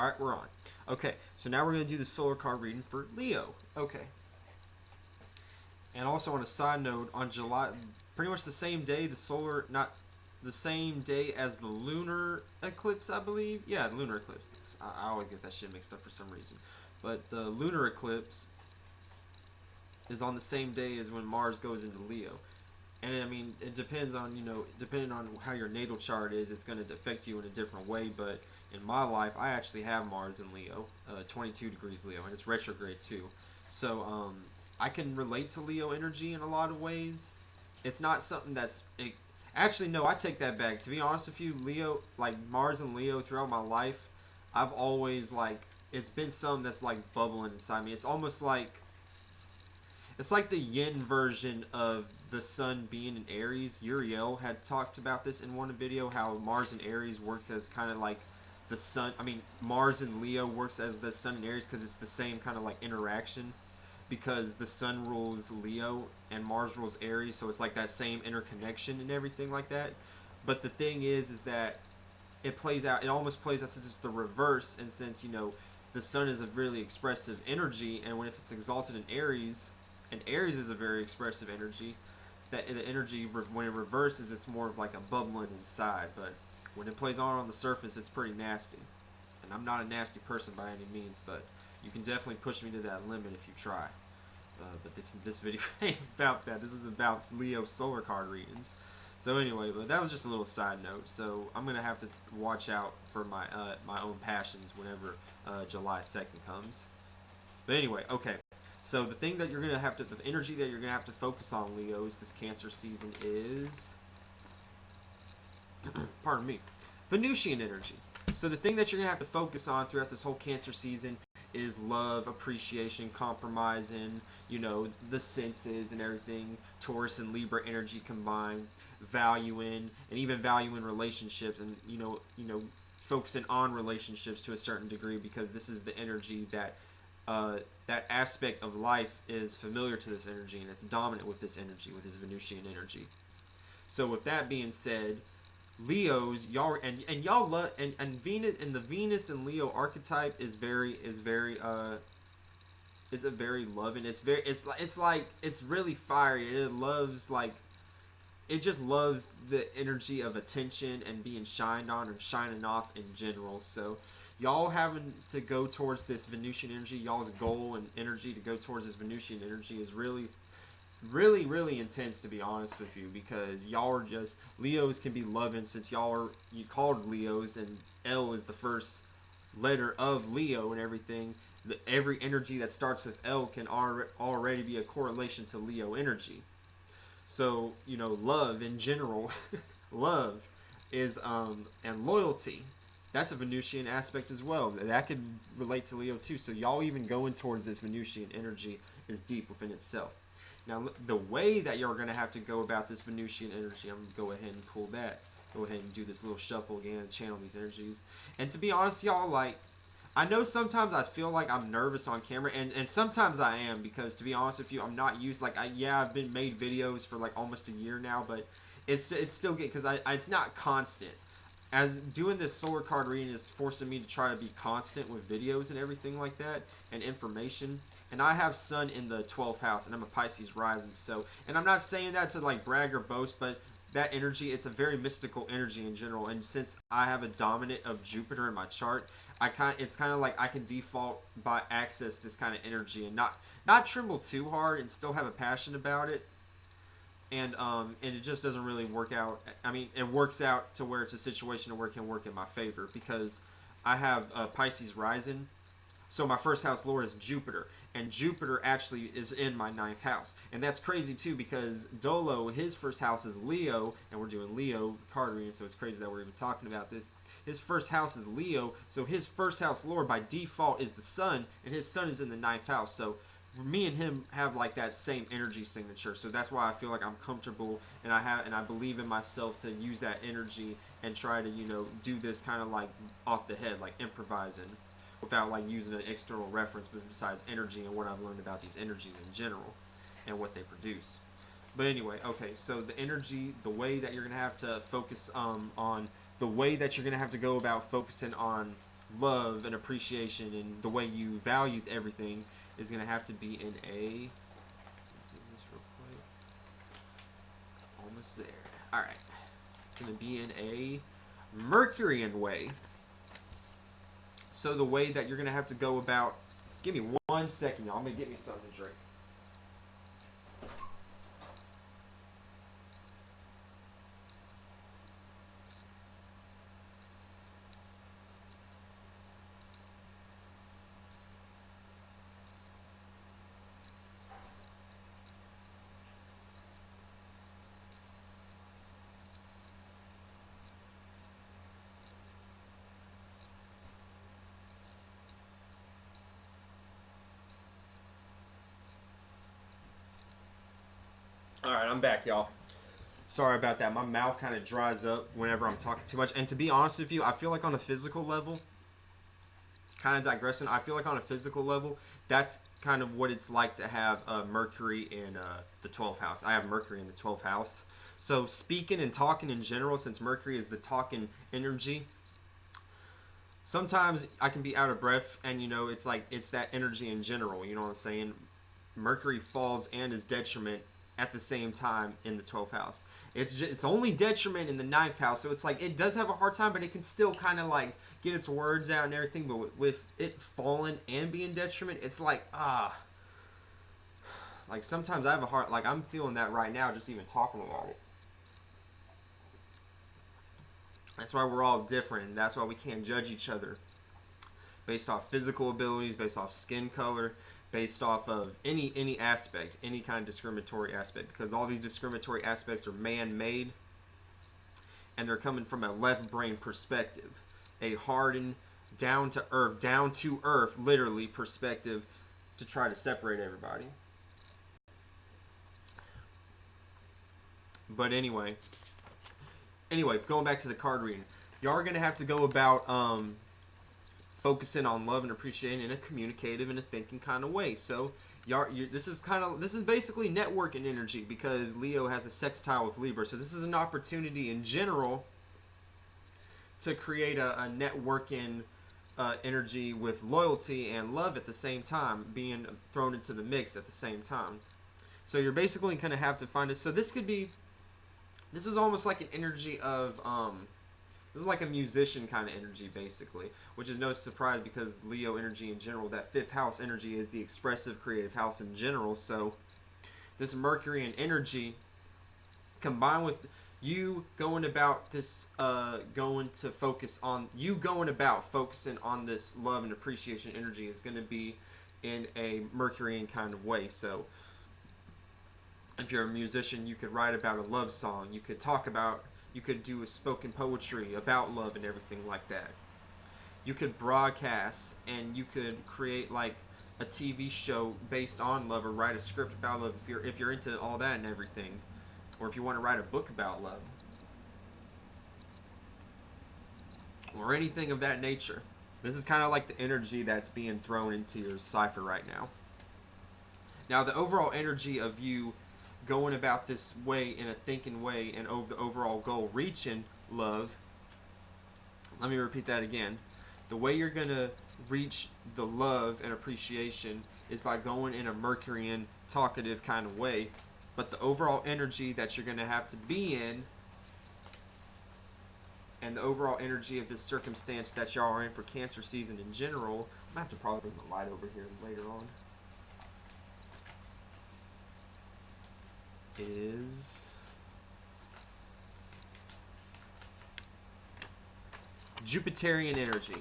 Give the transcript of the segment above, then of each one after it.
All right, we're on. Okay, so now we're going to do the solar card reading for Leo. Okay. And also on a side note, on July, pretty much the same day, the solar, not the same day as the lunar eclipse, I believe. Yeah, the lunar eclipse. I always get that shit mixed up for some reason. But the lunar eclipse is on the same day as when Mars goes into Leo. And I mean, it depends on, depending on how your natal chart is, it's going to affect you in a different way. But in my life, I actually have Mars in Leo, 22 degrees Leo, and it's retrograde too. So I can relate to Leo energy in a lot of ways. It's not something actually, no, I take that back. To be honest with you, Leo, like Mars and Leo throughout my life, I've always, like, it's been something that's like bubbling inside me. It's like the yin version of the sun being in Aries. Uriel had talked about this in one video, how Mars in Aries works as kind of like the sun. I mean, Mars in Leo works as the sun in Aries because it's the same kind of like interaction. Because the sun rules Leo and Mars rules Aries, so it's like that same interconnection and everything like that. But the thing is that it plays out. It almost plays out since it's the reverse, and since the sun is a really expressive energy, and when if it's exalted in Aries, and Aries is a very expressive energy, that the energy when it reverses, it's more of like a bubbling inside. But when it plays on the surface, it's pretty nasty. And I'm not a nasty person by any means, but you can definitely push me to that limit if you try. But this video ain't about that. This is about Leo solar card readings. So anyway, but that was just a little side note. So I'm gonna have to watch out for my own passions whenever July 2nd comes. But anyway, okay. So the thing that you're gonna have to, the energy that you're gonna have to focus on, Leos, this Cancer season is, pardon me, Venusian energy. So the thing that you're gonna have to focus on throughout this whole Cancer season is love, appreciation, compromising, the senses and everything. Taurus and Libra energy combined, valuing, and even valuing relationships, and focusing on relationships to a certain degree, because this is the energy that that aspect of life is familiar to this energy, and it's dominant with this energy, with this Venusian energy. So with that being said, Leos, y'all and y'all love, and Venus, and the Venus and Leo archetype is a very loving. It's really fiery. It loves, like, it just loves the energy of attention and being shined on and shining off in general. So y'all having to go towards this Venusian energy, y'all's goal and energy to go towards this Venusian energy is really, really, really intense, to be honest with you, because y'all are just, Leos can be loving, since you called Leos, and L is the first letter of Leo and everything. Every energy that starts with L can already be a correlation to Leo energy. So love in general, love is and loyalty, that's a Venusian aspect as well. That could relate to Leo too. So y'all even going towards this Venusian energy is deep within itself. Now, the way that you're going to have to go about this Venusian energy, I'm going to go ahead and pull that. Go ahead and do this little shuffle again and channel these energies. And to be honest, y'all, like, I know sometimes I feel like I'm nervous on camera, and sometimes I am, because to be honest with you, I'm not used, like, I've been made videos for like almost a year now, but it's still good, because it's not constant. As doing this solar card reading is forcing me to try to be constant with videos and everything like that, and information. And I have Sun in the 12th house, and I'm a Pisces rising. So, and I'm not saying that to like brag or boast, but that energy, it's a very mystical energy in general. And since I have a dominant of Jupiter in my chart, it's kind of like I can default by access this kind of energy, and not tremble too hard, and still have a passion about it. And it just doesn't really work out. I mean, it works out to where it's a situation where it can work in my favor, because I have Pisces rising. So my first house lord is Jupiter, and Jupiter actually is in my 9th house. And that's crazy too, because Dolo, his first house is Leo, and we're doing Leo card reading, so it's crazy that we're even talking about this. His first house is Leo, so his first house lord by default is the sun, and his sun is in the 9th house. So me and him have like that same energy signature, so that's why I feel like I'm comfortable, and I believe in myself to use that energy and try to do this kind of like off the head, like improvising, without like using an external reference, but besides energy and what I've learned about these energies in general and what they produce. But anyway, okay, so the energy, the way that you're gonna have to focus on the way that you're gonna have to go about focusing on love and appreciation and the way you value everything is going to have to be in a. Do this real quick. Almost there. All right. It's going to be in a Mercurian way. So the way that you're going to have to go about. Give me 1 second, y'all. I'm going to get me something to drink. All right, I'm back, y'all. Sorry about that. My mouth kind of dries up whenever I'm talking too much. And to be honest with you, I feel like on a physical level, kind of digressing, I feel like on a physical level, that's kind of what it's like to have Mercury in the 12th house. I have Mercury in the 12th house. So speaking and talking in general, since Mercury is the talking energy, sometimes I can be out of breath, and it's like it's that energy in general. You know what I'm saying? Mercury falls and is detriment at the same time in the 12th house. It's only detriment in the 9th house, so it's like it does have a hard time, but it can still kind of like get its words out and everything. But with it falling and being detriment, it's like like sometimes I have a hard, like I'm feeling that right now just even talking about it. That's why we're all different, and that's why we can't judge each other based off physical abilities, based off skin color, based off of any aspect, any kind of discriminatory aspect, because all these discriminatory aspects are man-made, and they're coming from a left brain perspective, a hardened, down to earth, literally perspective to try to separate everybody. But anyway, going back to the card reading, y'all are gonna have to go about focusing on love and appreciating in a communicative and a thinking kind of way. So this is basically networking energy, because Leo has a sextile with Libra. So this is an opportunity in general to create a networking energy with loyalty and love at the same time, being thrown into the mix at the same time. So you're basically going to have to find it. So this is almost like an energy of this is like a musician kind of energy, basically, which is no surprise because Leo energy in general, that fifth house energy, is the expressive, creative house in general. So this Mercury energy, combined with you going about this, focusing on this love and appreciation energy, is going to be in a Mercurian kind of way. So if you're a musician, you could write about a love song. You could do a spoken poetry about love and everything like that. You could broadcast, and you could create like a TV show based on love, or write a script about love if you're into all that and everything, or if you want to write a book about love, or anything of that nature. This is kind of like the energy that's being thrown into your cipher right now. Now, the overall energy of you going about this way in a thinking way, and over the overall goal, reaching love. Let me repeat that again. The way you're going to reach the love and appreciation is by going in a Mercurian, talkative kind of way. But the overall energy that you're going to have to be in, and the overall energy of this circumstance that y'all are in for Cancer season in general, I'm going to have to probably bring the light over here later on, is Jupiterian energy.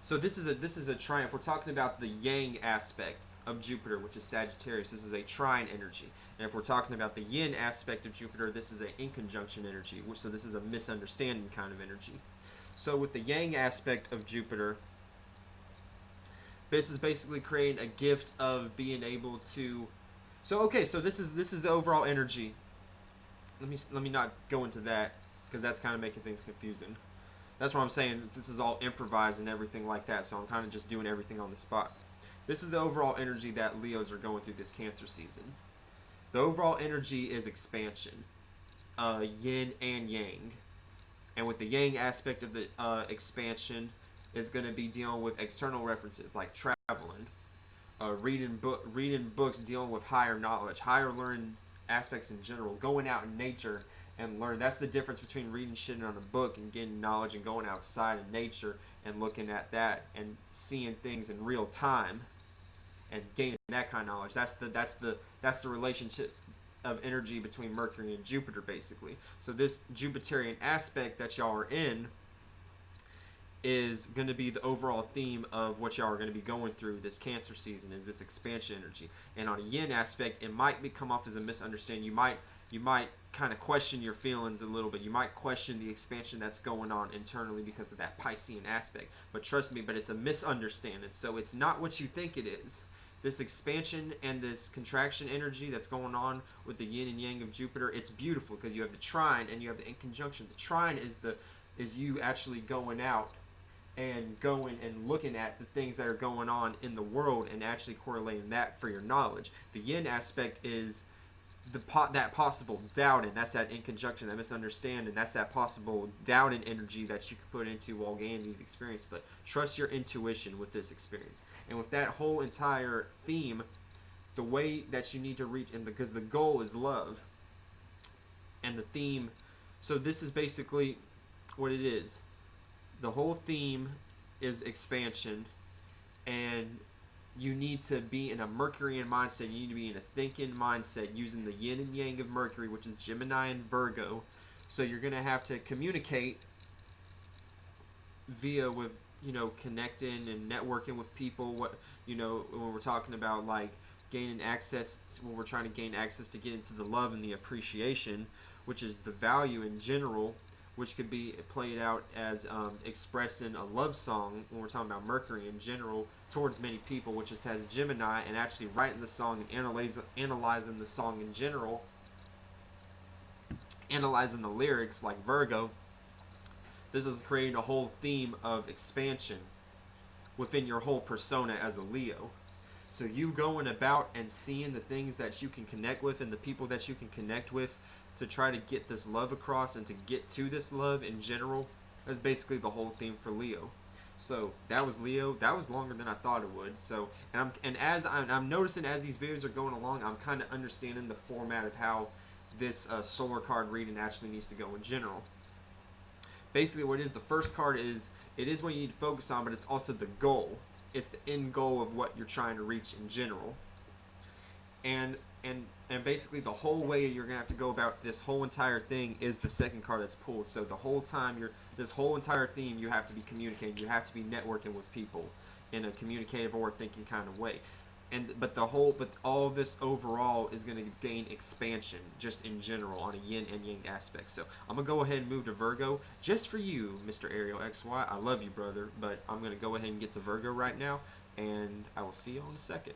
So this is a trine. If we're talking about the yang aspect of Jupiter, which is Sagittarius, this is a trine energy. And if we're talking about the yin aspect of Jupiter, this is an inconjunction energy. So this is a misunderstanding kind of energy. So with the yang aspect of Jupiter, this is basically creating a gift of being able to. So this is the overall energy. Let me not go into that, because that's kind of making things confusing. That's what I'm saying. This is all improvised and everything like that, so I'm kind of just doing everything on the spot. This is the overall energy that Leos are going through this Cancer season. The overall energy is expansion, yin and yang. And with the yang aspect of the expansion, is going to be dealing with external references like traveling, reading books dealing with higher knowledge, higher learning aspects in general, going out in nature and learn. That's the difference between reading shit on a book and getting knowledge and going outside in nature and looking at that and seeing things in real time and gaining that kind of knowledge. That's the relationship of energy between Mercury and Jupiter, basically. So this Jupiterian aspect that y'all are in is going to be the overall theme of what y'all are going to be going through this Cancer season, is this expansion energy. And on a Yin aspect, it might come off as a misunderstanding. You might kind of question your feelings a little bit. You might question the expansion that's going on internally because of that Piscean aspect. But trust me, it's a misunderstanding. So it's not what you think it is. This expansion and this contraction energy that's going on with the yin and yang of Jupiter, it's beautiful because you have the trine and you have the in conjunction. The trine is you actually going out and going and looking at the things that are going on in the world and actually correlating that for your knowledge. The yin aspect is that possible doubting. That's that in conjunction, that misunderstanding. That's that possible doubting energy that you can put into while gaining these experiences. But trust your intuition with this experience. And with that whole entire theme, the way that you need to reach, and because the goal is love, and the theme, so this is basically what it is. The whole theme is expansion, and you need to be in a Mercurian mindset. You need to be in a thinking mindset using the yin and yang of Mercury, which is Gemini and Virgo. So you're going to have to communicate via with, connecting and networking with people. When we're talking about like gaining access, when we're trying to gain access to get into the love and the appreciation, which is the value in general, which could be played out as expressing a love song when we're talking about Mercury in general towards many people, which just has Gemini, and actually writing the song and analyzing the song in general, analyzing the lyrics like Virgo. This is creating a whole theme of expansion within your whole persona as a Leo. So you going about and seeing the things that you can connect with and the people that you can connect with to try to get this love across and to get to this love in general. That's basically the whole theme for Leo. So that was Leo. That was longer than I thought it would. So as I'm noticing as these videos are going along, I'm kind of understanding the format of how this solar card reading actually needs to go in general. Basically, what it is, the first card is what you need to focus on, but it's also the goal. It's the end goal of what you're trying to reach in general. And basically the whole way you're gonna have to go about this whole entire thing is the second card that's pulled. So the whole time this whole entire theme, you have to be communicating, you have to be networking with people in a communicative or thinking kind of way. But all of this overall is gonna gain expansion just in general on a yin and yang aspect. So I'm gonna go ahead and move to Virgo just for you, Mr. Ariel XY. I love you, brother, but I'm gonna go ahead and get to Virgo right now, and I will see you in a second.